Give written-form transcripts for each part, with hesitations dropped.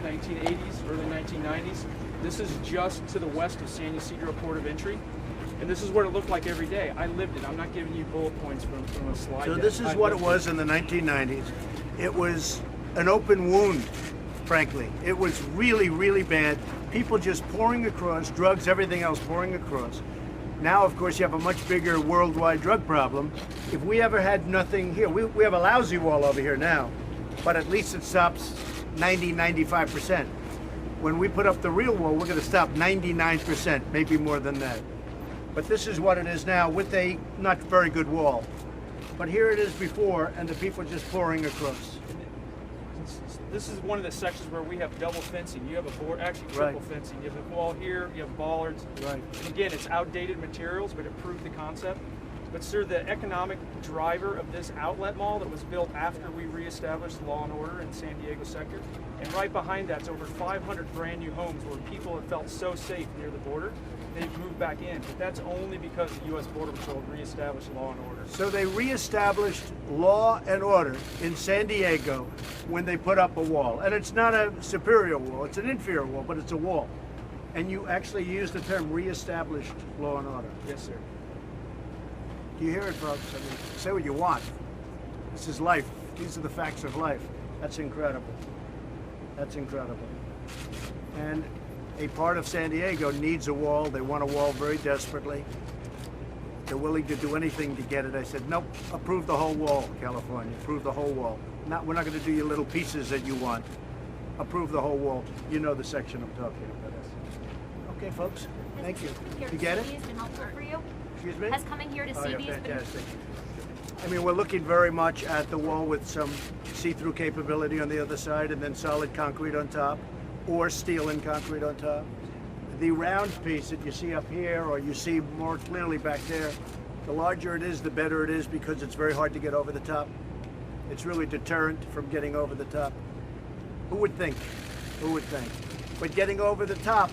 1980s, early 1990s. This is just to the west of San Ysidro Port of Entry. And this is what it looked like every day. I lived it. I'm not giving you bullet points from a slide. So this is what it was in the 1990s. It was an open wound, frankly. It was really, really bad. People just pouring across, drugs, everything else pouring across. Now, of course, you have a much bigger worldwide drug problem. If we ever had nothing here, we have a lousy wall over here now, but at least it stops 90, 95%. When we put up the real wall, we're going to stop 99%, maybe more than that. But this is what it is now with a not very good wall. But here it is before, and the people just pouring across. This is one of the sections where we have double fencing. You have a board, actually triple fencing. You have a wall here, you have bollards. Right. And again, it's outdated materials, but it proved the concept. But sir, the economic driver of this outlet mall that was built after we reestablished law and order in San Diego sector, and right behind that's over 500 brand new homes where people have felt so safe near the border, they've moved back in. But that's only because the U.S. Border Patrol reestablished law and order. So they reestablished law and order in San Diego when they put up a wall. And it's not a superior wall, it's an inferior wall, but it's a wall. And you actually use the term reestablished law and order. Yes, sir. Do you hear it, folks? I mean, say what you want. This is life. These are the facts of life. That's incredible. That's incredible. And a part of San Diego needs a wall. They want a wall very desperately. They're willing to do anything to get it. I said, nope, approve the whole wall, California. Approve the whole wall. We're not going to do your little pieces that you want. Approve the whole wall. You know the section I'm talking about. Okay, folks. Thank you. You get it? Has been helpful for you? Excuse me? Has coming here to see these been... Fantastic. I mean, we're looking very much at the wall with some see-through capability on the other side and then solid concrete on top or steel and concrete on top. The round piece that you see up here or you see more clearly back there, the larger it is, the better it is because it's very hard to get over the top. It's really deterrent from getting over the top. Who would think? Who would think? But getting over the top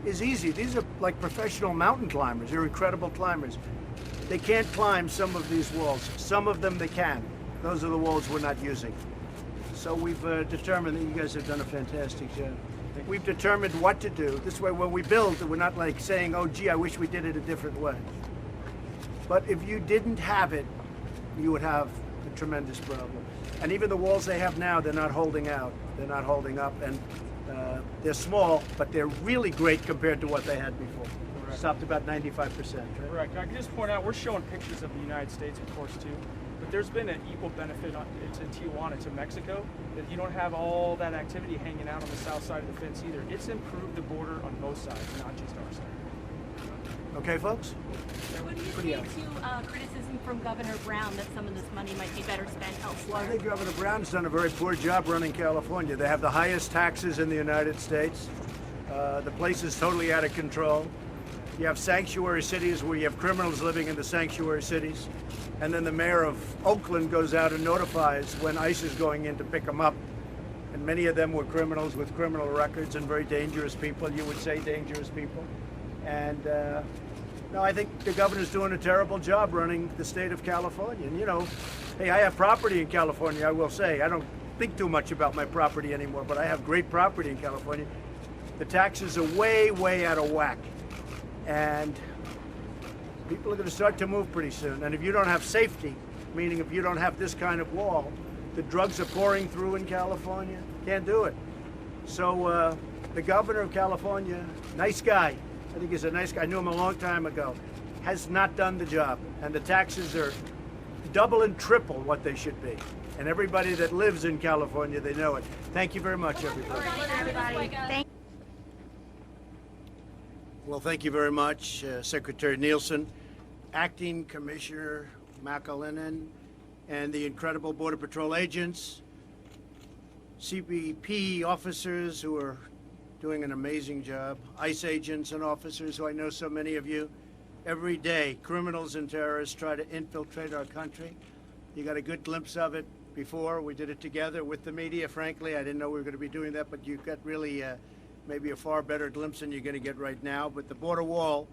is easy. These are like professional mountain climbers. They're incredible climbers. They can't climb some of these walls. Some of them they can. Those are the walls we're not using. So we've determined that you guys have done a fantastic job. We've determined what to do. This way when we build, we're not like saying, oh gee, I wish we did it a different way. But if you didn't have it, you would have a tremendous problem. And even the walls they have now, they're not holding out. They're not holding up. And they're small, but they're really great compared to what they had before. Correct. Stopped about 95%. Right? Correct. I can just point out, we're showing pictures of the United States, of course, too. But there's been an equal benefit to Tijuana, to Mexico, that you don't have all that activity hanging out on the south side of the fence either. It's improved the border on both sides, not just our side. Okay, folks? What do you say to criticism from Governor Brown that some of this money might be better spent elsewhere? Well, I think Governor Brown's done a very poor job running California. They have the highest taxes in the United States. The place is totally out of control. You have sanctuary cities where you have criminals living in the sanctuary cities. And then the mayor of Oakland goes out and notifies when ICE is going in to pick them up. And many of them were criminals with criminal records and very dangerous people, you would say dangerous people. And no, I think the governor's doing a terrible job running the state of California. And you know, hey, I have property in California, I will say. I don't think too much about my property anymore, but I have great property in California. The taxes are way, way out of whack. And people are going to start to move pretty soon. And if you don't have safety, meaning if you don't have this kind of wall, the drugs are pouring through in California. Can't do it. So the governor of California, nice guy, I think he's a nice guy, I knew him a long time ago, has not done the job. And the taxes are double and triple what they should be. And everybody that lives in California, they know it. Thank you very much, everybody. Thank Well, thank you very much, Secretary Nielsen, Acting Commissioner McAleenan, and the incredible Border Patrol agents, CBP officers who are doing an amazing job, ICE agents and officers who I know so many of you. Every day, criminals and terrorists try to infiltrate our country. You got a good glimpse of it before. We did it together with the media, frankly. I didn't know we were going to be doing that, but you got really maybe a far better glimpse than you're going to get right now. But the border wall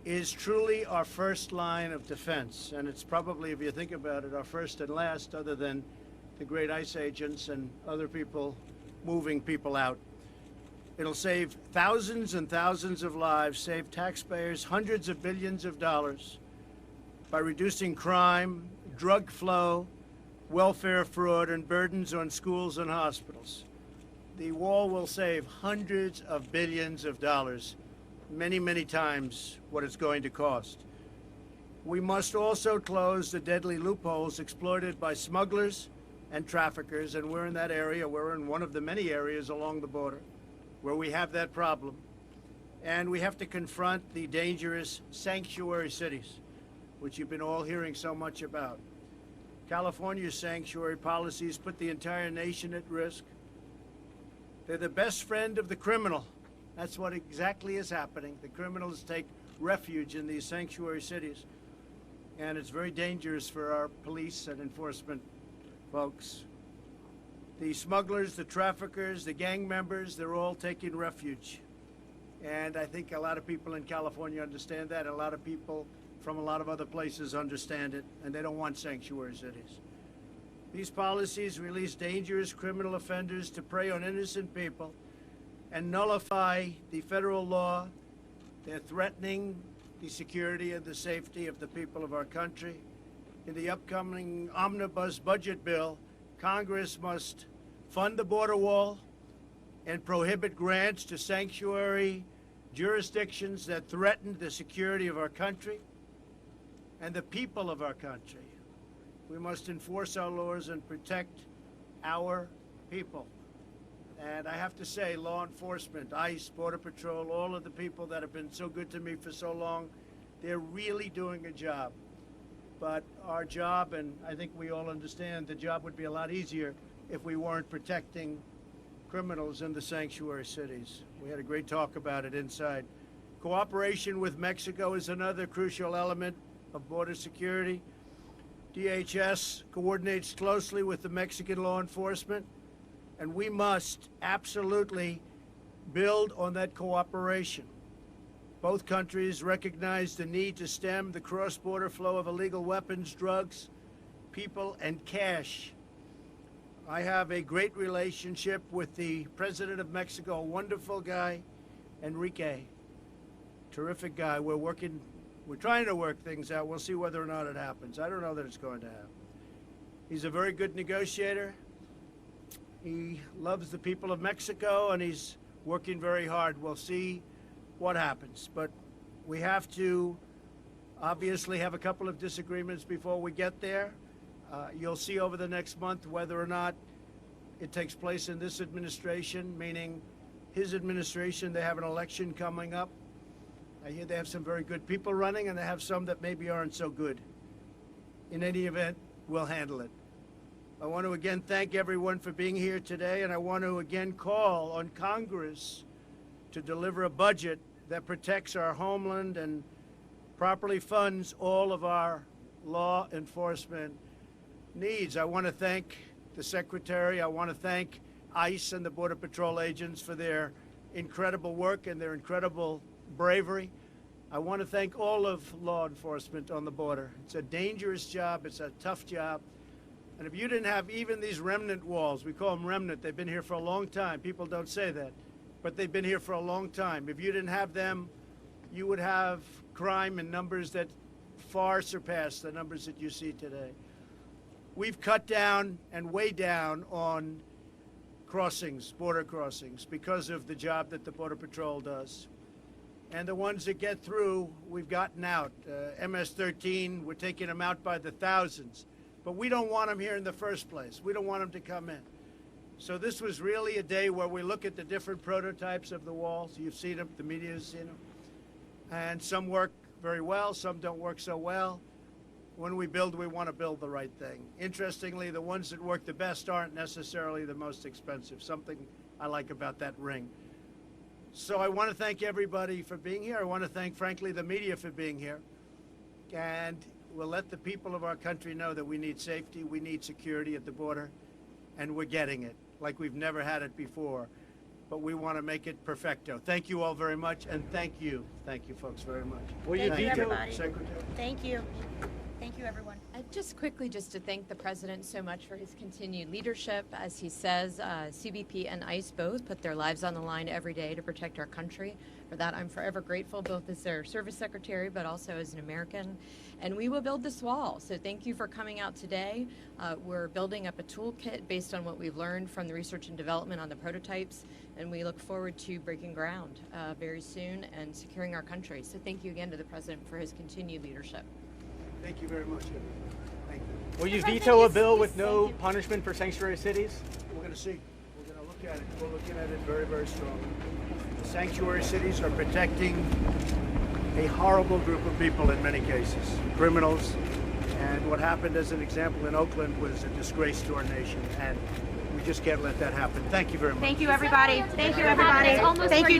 is truly our first line of defense. And it's probably, if you think about it, our first and last, other than the great ICE agents and other people moving people out. It'll save thousands and thousands of lives, save taxpayers hundreds of billions of dollars by reducing crime, drug flow, welfare fraud, and burdens on schools and hospitals. The wall will save hundreds of billions of dollars, many, many times what it's going to cost. We must also close the deadly loopholes exploited by smugglers and traffickers, and we're in that area. We're in one of the many areas along the border where we have that problem. And we have to confront the dangerous sanctuary cities, which you've been all hearing so much about. California's sanctuary policies put the entire nation at risk. They're the best friend of the criminal. That's what exactly is happening. The criminals take refuge in these sanctuary cities. And it's very dangerous for our police and enforcement folks. The smugglers, the traffickers, the gang members, they're all taking refuge. And I think a lot of people in California understand that. A lot of people from a lot of other places understand it, and they don't want sanctuary cities. These policies release dangerous criminal offenders to prey on innocent people and nullify the federal law. They're threatening the security and the safety of the people of our country. In the upcoming omnibus budget bill, Congress must fund the border wall and prohibit grants to sanctuary jurisdictions that threaten the security of our country and the people of our country. We must enforce our laws and protect our people. And I have to say, law enforcement, ICE, Border Patrol, all of the people that have been so good to me for so long, they're really doing a job. But our job, and I think we all understand, the job would be a lot easier if we weren't protecting criminals in the sanctuary cities. We had a great talk about it inside. Cooperation with Mexico is another crucial element of border security. DHS coordinates closely with the Mexican law enforcement, and we must absolutely build on that cooperation. Both countries recognize the need to stem the cross-border flow of illegal weapons, drugs, people, and cash. I have a great relationship with the President of Mexico, a wonderful guy, Enrique. Terrific guy. We're trying to work things out. We'll see whether or not it happens. I don't know that it's going to happen. He's a very good negotiator. He loves the people of Mexico, and he's working very hard. We'll see what happens. But we have to obviously have a couple of disagreements before we get there. You'll see over the next month whether or not it takes place in this administration, meaning his administration. They have an election coming up. I hear they have some very good people running, and they have some that maybe aren't so good. In any event, we'll handle it. I want to again thank everyone for being here today, and I want to again call on Congress to deliver a budget that protects our homeland and properly funds all of our law enforcement needs. I want to thank the Secretary. I want to thank ICE and the Border Patrol agents for their incredible work and their incredible bravery. I want to thank all of law enforcement on the border. It's a dangerous job. It's a tough job. And if you didn't have even these remnant walls, we call them remnant, they've been here for a long time. People don't say that, but they've been here for a long time. If you didn't have them, you would have crime in numbers that far surpass the numbers that you see today. We've cut down and way down on crossings, border crossings, because of the job that the Border Patrol does. And the ones that get through, we've gotten out. MS-13, we're taking them out by the thousands. But we don't want them here in the first place. We don't want them to come in. So this was really a day where we look at the different prototypes of the walls. You've seen them, the media has seen them. And some work very well, some don't work so well. When we build, we want to build the right thing. Interestingly, the ones that work the best aren't necessarily the most expensive, something I like about that ring. So I want to thank everybody for being here. I want to thank, frankly, the media for being here. And we'll let the people of our country know that we need safety, we need security at the border, and we're getting it like we've never had it before. But we want to make it perfecto. Thank you all very much, and thank you. Thank you, folks, very much. Thank you, everybody. Secretary. Thank you. Thank you, everyone. Just quickly, just to thank the President so much for his continued leadership. As he says, CBP and ICE both put their lives on the line every day to protect our country. For that, I'm forever grateful, both as their service secretary, but also as an American. And we will build this wall. So thank you for coming out today. We're building up a toolkit based on what we've learned from the research and development on the prototypes. And we look forward to breaking ground very soon and securing our country. So thank you again to the President for his continued leadership. Thank you very much. Thank you. Will you veto a bill with no punishment for sanctuary cities? We're going to see. We're going to look at it. We're looking at it very, very strongly. The sanctuary cities are protecting a horrible group of people in many cases, criminals. And what happened, as an example, in Oakland was a disgrace to our nation. And we just can't let that happen. Thank you very much. Thank you, everybody. Thank you, everybody. Thank you.